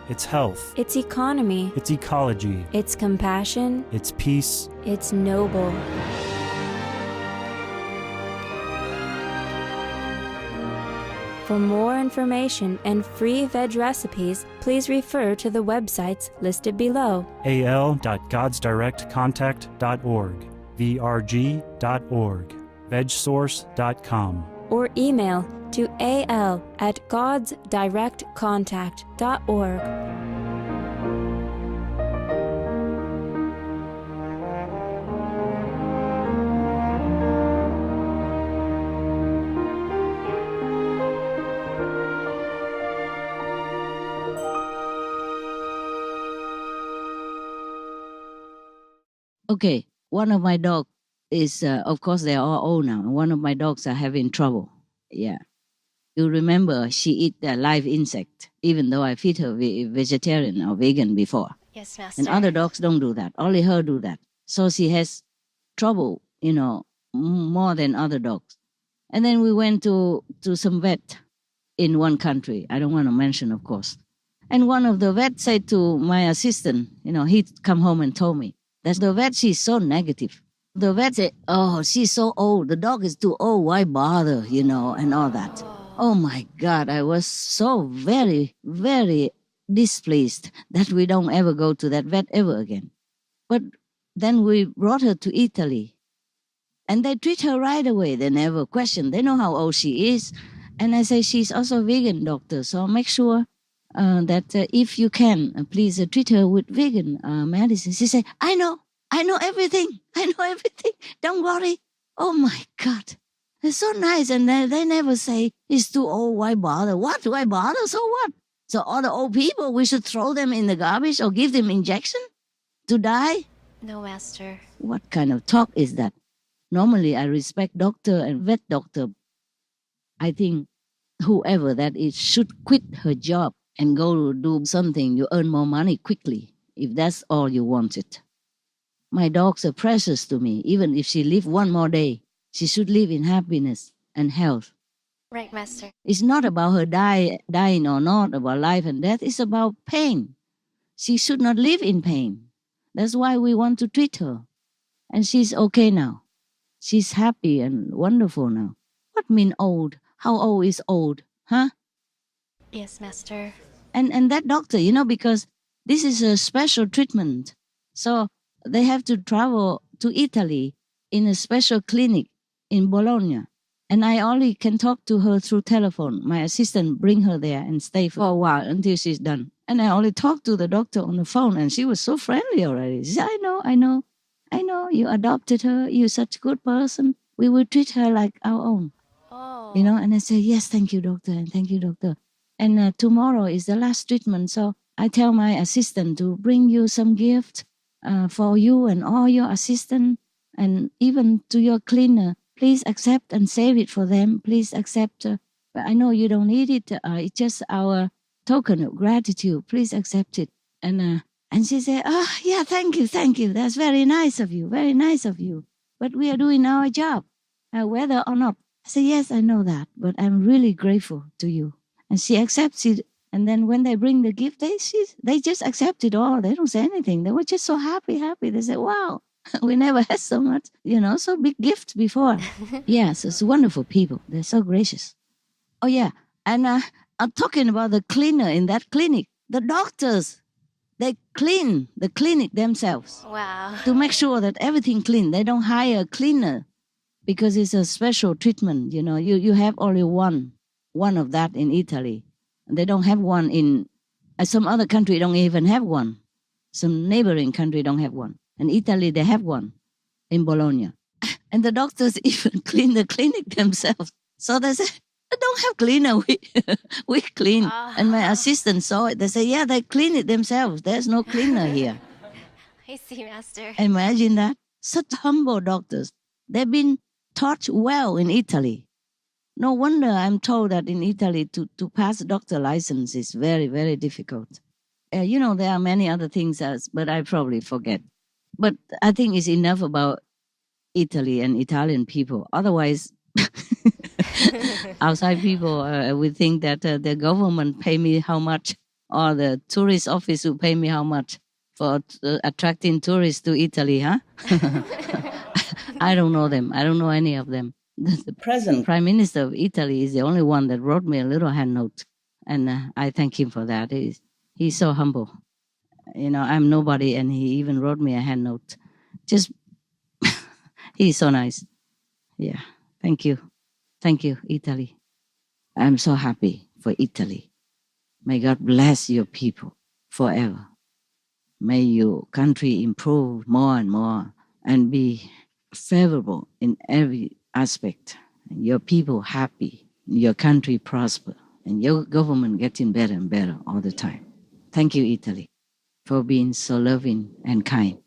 It's health, It's economy, it's ecology, it's compassion, it's peace. it's noble. For more information and free veg recipes, please refer to the websites listed below. al.godsdirectcontact.org, vrg.org, vegsource.com. Or email to al@godsdirectcontact.org. Okay, one of my dogs is, of course, they're all old now. One of my dogs are having trouble. Yeah. You remember she eat the live insect, even though I feed her vegetarian or vegan before. Yes, Master. And other dogs don't do that. Only her do that. So she has trouble, more than other dogs. And then we went to some vet in one country. I don't want to mention, of course. And one of the vets said to my assistant, he'd come home and told me that the vet, she's so negative. The vet said, oh, she's so old. The dog is too old. Why bother, and all that. Oh, my God. I was so very, very displeased that we don't ever go to that vet ever again. But then we brought her to Italy. And they treat her right away. They never question. They know how old she is. And I say, she's also vegan, doctor. So make sure that if you can, please treat her with vegan medicine. She said, I know everything. I know everything. Don't worry. Oh, my God. It's so nice. And they never say, it's too old. Why bother? What? Why bother? So what? So all the old people, we should throw them in the garbage or give them injection to die? No, Master. What kind of talk is that? Normally, I respect doctor and vet doctor. I think whoever that is should quit her job and go do something. You earn more money quickly, if that's all you wanted. My dogs are precious to me. Even if she live one more day, she should live in happiness and health. Right, Master. It's not about her dying or not, about life and death. It's about pain. She should not live in pain. That's why we want to treat her. And she's okay now. She's happy and wonderful now. What mean old? How old is old? Huh? Yes, Master. And that doctor, because This is a special treatment. So they have to travel to Italy in a special clinic in Bologna. And I only can talk to her through telephone. My assistant bring her there and stay for a while until she's done. And I only talk to the doctor on the phone, and she was so friendly already. She said, I know, you adopted her. You're such a good person. We will treat her like our own. Oh. And I say, yes, thank you, doctor, and thank you, doctor. And tomorrow is the last treatment, so I tell my assistant to bring you some gift for you and all your assistant, and even to your cleaner. Please accept and save it for them. Please accept. But I know you don't need it. It's just our token of gratitude. Please accept it. And she said, yeah, thank you. That's very nice of you. Very nice of you. But we are doing our job, whether or not. I said, yes, I know that, but I'm really grateful to you. And she accepts it. And then when they bring the gift, they just accept it all. They don't say anything. They were just so happy. They said, wow, we never had so much, so big gift before. Yes, it's wonderful people. They're so gracious. Oh, yeah. And I'm talking about the cleaner in that clinic. The doctors, they clean the clinic themselves. Wow. To make sure that everything clean. They don't hire a cleaner because it's a special treatment. You have only one of that in Italy. They don't have one in some other country. Don't even have one. Some neighboring country don't have one. In Italy, they have one in Bologna. And the doctors even clean the clinic themselves. So they say, I don't have cleaner, we clean. And my assistant saw it. They say, yeah, they clean it themselves. There's no cleaner here. I see, Master. Imagine that. Such humble doctors. They've been taught well in Italy. No wonder I'm told that in Italy to pass a doctor license is very, very difficult. There are many other things, but I probably forget. But I think it's enough about Italy and Italian people. Otherwise, outside people would think that the government pay me how much, or the tourist office will pay me how much for attracting tourists to Italy, huh? I don't know them. I don't know any of them. The present Prime Minister of Italy is the only one that wrote me a little hand note. And I thank him for that. He's so humble. I'm nobody, and he even wrote me a hand note. Just, he's so nice. Yeah, thank you. Thank you, Italy. I'm so happy for Italy. May God bless your people forever. May your country improve more and more and be favorable in every aspect. Your people happy, your country prosper, and your government getting better and better all the time. Thank you, Italy, for being so loving and kind.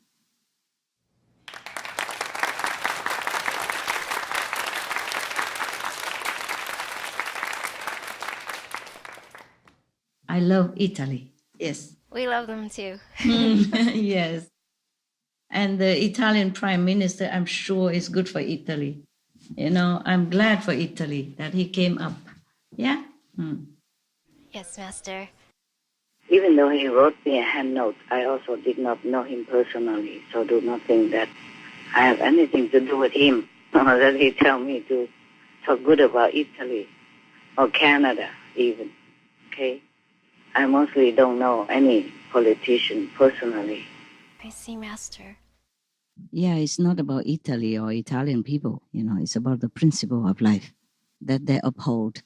I love Italy. Yes. We love them too. Yes. And the Italian Prime Minister, I'm sure, is good for Italy. I'm glad for Italy that he came up. Yeah? Yes, Master. Even though he wrote me a hand note, I also did not know him personally, so do not think that I have anything to do with him, or that he tell me to talk good about Italy or Canada even. Okay? I mostly don't know any politician personally. I see, Master. Yeah, it's not about Italy or Italian people. It's about the principle of life that they uphold.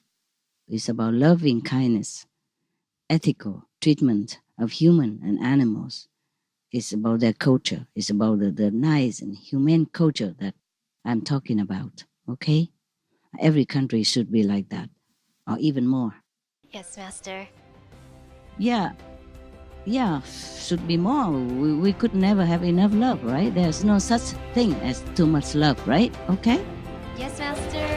It's about loving kindness, ethical treatment of human and animals. It's about their culture. It's about the nice and humane culture that I'm talking about, okay? Every country should be like that, or even more. Yes, Master. Yeah, should be more. We could never have enough love, right? There's no such thing as too much love, right? Okay? Yes, Master.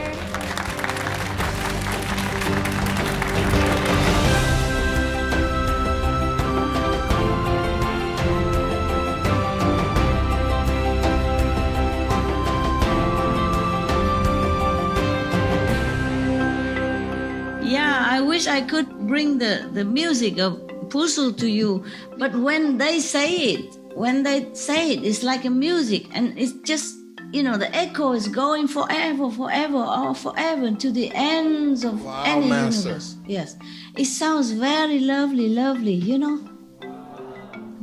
Yeah, I wish I could bring the music of Puzzle to you, but when they say it, it's like a music, and it's just, the echo is going forever, to the ends of any Master. universe. Yes, it sounds very lovely,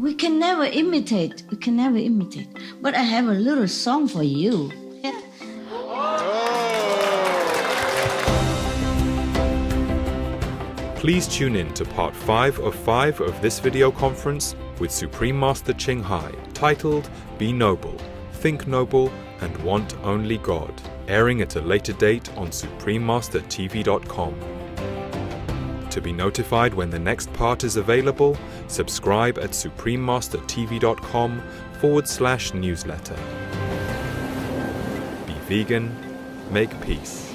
We can never imitate. We can never imitate. But I have a little song for you. Please tune in to part 5 of this video conference with Supreme Master Ching Hai, titled Be Noble, Think Noble, and Want Only God, airing at a later date on suprememastertv.com. To be notified when the next part is available, subscribe at suprememastertv.com/newsletter. Be vegan, make peace.